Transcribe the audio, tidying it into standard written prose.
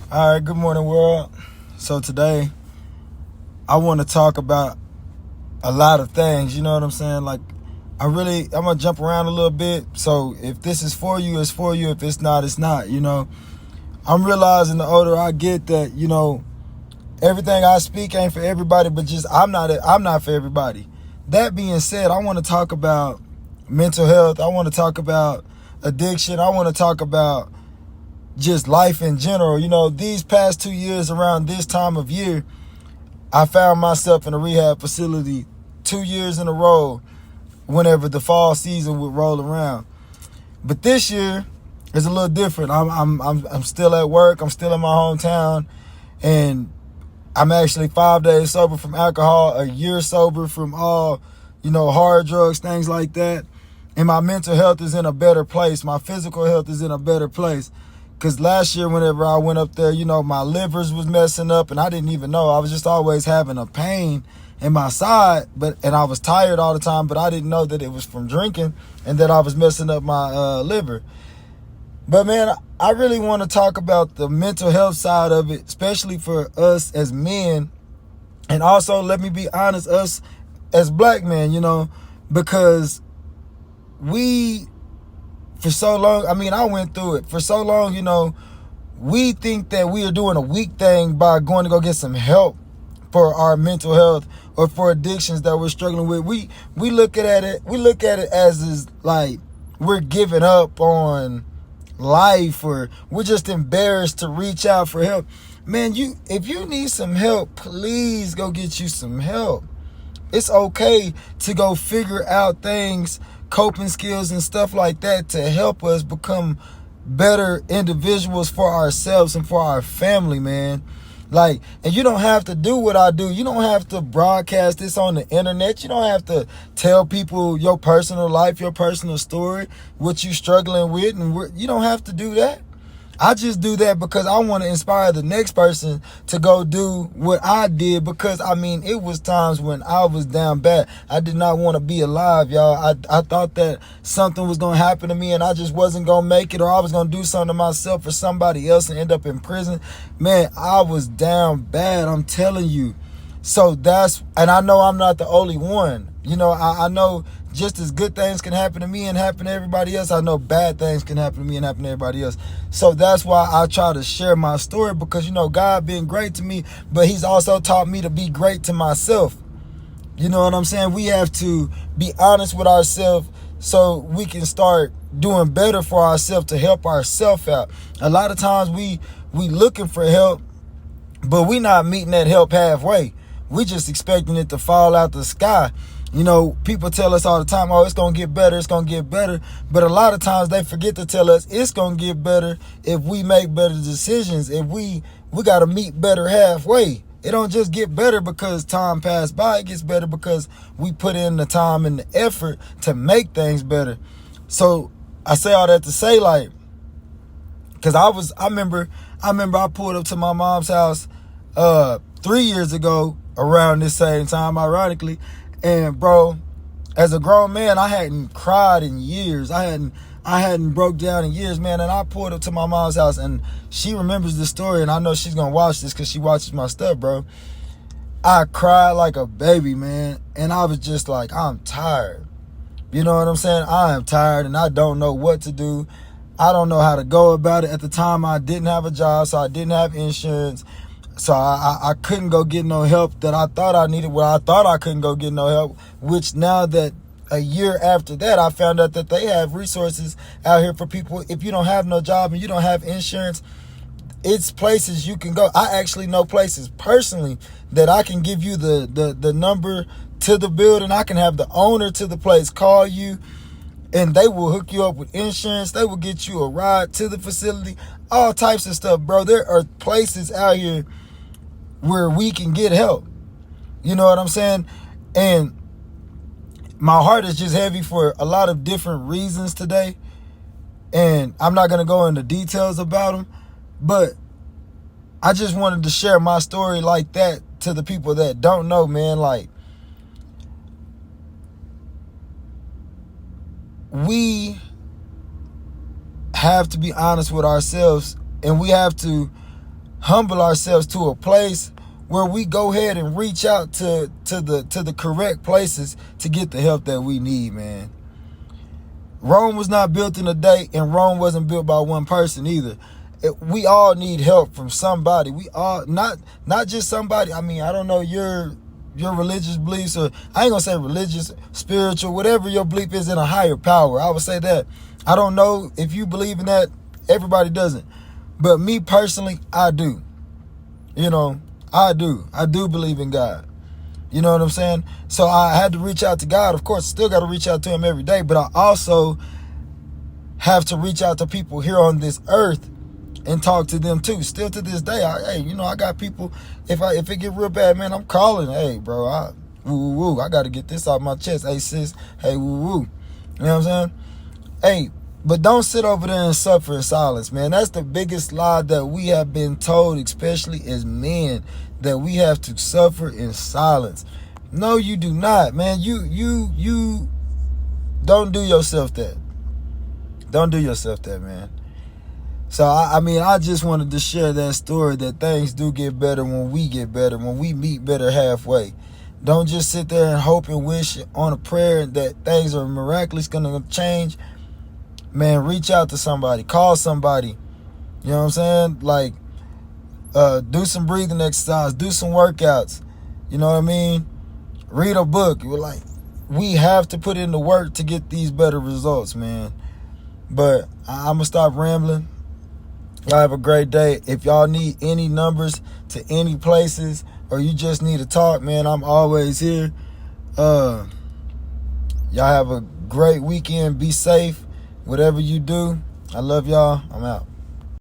All right, good morning, world. So today, I want to talk about a lot of things. You know what I'm saying? Like, I'm gonna jump around a little bit. So if this is for you, it's for you. If it's not, it's not. I'm realizing the older I get that everything I speak ain't for everybody, but just I'm not for everybody. That being said, I want to talk about mental health. I want to talk about addiction. I want to talk about just life in general. These past 2 years around this time of year, I found myself in a rehab facility 2 years in a row whenever the fall season would roll around. But this year is a little different. I'm still at work. I'm still in my hometown, and I'm actually 5 days sober from alcohol, a year sober from all, hard drugs, things like that. And my mental health is in a better place. My physical health is in a better place. Because last year, whenever I went up there, my livers was messing up, and I didn't even know. I was just always having a pain in my side, and I was tired all the time, but I didn't know that it was from drinking and that I was messing up my liver. But man, I really want to talk about the mental health side of it, especially for us as men. And also, let me be honest, us as black men, because for so long, I went through it. For so long, we think that we are doing a weak thing by going to go get some help for our mental health or for addictions that we're struggling with. We look at it as is like we're giving up on life, or we're just embarrassed to reach out for help. Man, if you need some help, please go get you some help. It's okay to go figure out things, coping skills and stuff like that to help us become better individuals for ourselves and for our family, man. And you don't have to do what I do. You don't have to broadcast this on the internet. You don't have to tell people your personal life, your personal story, what you're struggling with, and you don't have to do that. I just do that because I want to inspire the next person to go do what I did, because it was times when I was down bad. I did not want to be alive, y'all. I thought that something was going to happen to me and I just wasn't going to make it, or I was going to do something to myself or somebody else and end up in prison. Man, I was down bad, I'm telling you. And I know I'm not the only one. I know just as good things can happen to me and happen to everybody else, I know bad things can happen to me and happen to everybody else. So that's why I try to share my story, because, God been great to me, but he's also taught me to be great to myself. You know what I'm saying? We have to be honest with ourselves so we can start doing better for ourselves to help ourselves out. A lot of times we looking for help, but we not meeting that help halfway. We just expecting it to fall out the sky. People tell us all the time, oh, it's going to get better, it's going to get better. But a lot of times they forget to tell us it's going to get better if we make better decisions, if we got to meet better halfway. It don't just get better because time passed by. It gets better because we put in the time and the effort to make things better. So I say all that to say, because I remember I pulled up to my mom's house 3 years ago around this same time, ironically. And bro, as a grown man, I hadn't cried in years. I hadn't broke down in years, man. And I pulled up to my mom's house, and she remembers this story, and I know she's gonna watch this because she watches my stuff, bro. I cried like a baby, man. And I was just like, I'm tired. You know what I'm saying? I am tired and I don't know what to do. I don't know how to go about it. At the time, I didn't have a job, so I didn't have insurance. So I couldn't go get no help that I thought I needed. Well, I thought I couldn't go get no help, which now that a year after that, I found out that they have resources out here for people. If you don't have no job and you don't have insurance, it's places you can go. I actually know places personally that I can give you the number to the building. I can have the owner to the place call you, and they will hook you up with insurance. They will get you a ride to the facility, all types of stuff, bro. There are places out here where we can get help. You know what I'm saying? And my heart is just heavy for a lot of different reasons today. And I'm not going to go into details about them, but I just wanted to share my story like that to the people that don't know, man. We have to be honest with ourselves, and we have to humble ourselves to a place where we go ahead and reach out to the correct places to get the help that we need, man. Rome was not built in a day, and Rome wasn't built by one person either. We all need help from somebody. We all, not just somebody. I mean, I don't know your religious beliefs, or I ain't gonna say religious, spiritual, whatever your belief is in a higher power. I would say that. I don't know if you believe in that. Everybody doesn't. But me personally, I do. You know, I do. I do believe in God. You know what I'm saying? So I had to reach out to God. Of course, still got to reach out to him every day. But I also have to reach out to people here on this earth and talk to them too. Still to this day, I got people. If it get real bad, man, I'm calling. Hey, bro, I got to get this off my chest. Hey, sis. Hey, woo woo. You know what I'm saying? Hey, but don't sit over there and suffer in silence, man. That's the biggest lie that we have been told, especially as men, that we have to suffer in silence. No, you do not, man. You don't do yourself that. Don't do yourself that, man. So, I just wanted to share that story, that things do get better when we get better, when we meet better halfway. Don't just sit there and hope and wish on a prayer that things are miraculous going to change. Man, reach out to somebody. Call somebody. You know what I'm saying? Like, do some breathing exercise. Do some workouts. You know what I mean? Read a book. We have to put in the work to get these better results, man. But I'm going to stop rambling. Y'all have a great day. If y'all need any numbers to any places, or you just need to talk, man, I'm always here. Y'all have a great weekend. Be safe. Whatever you do, I love y'all. I'm out.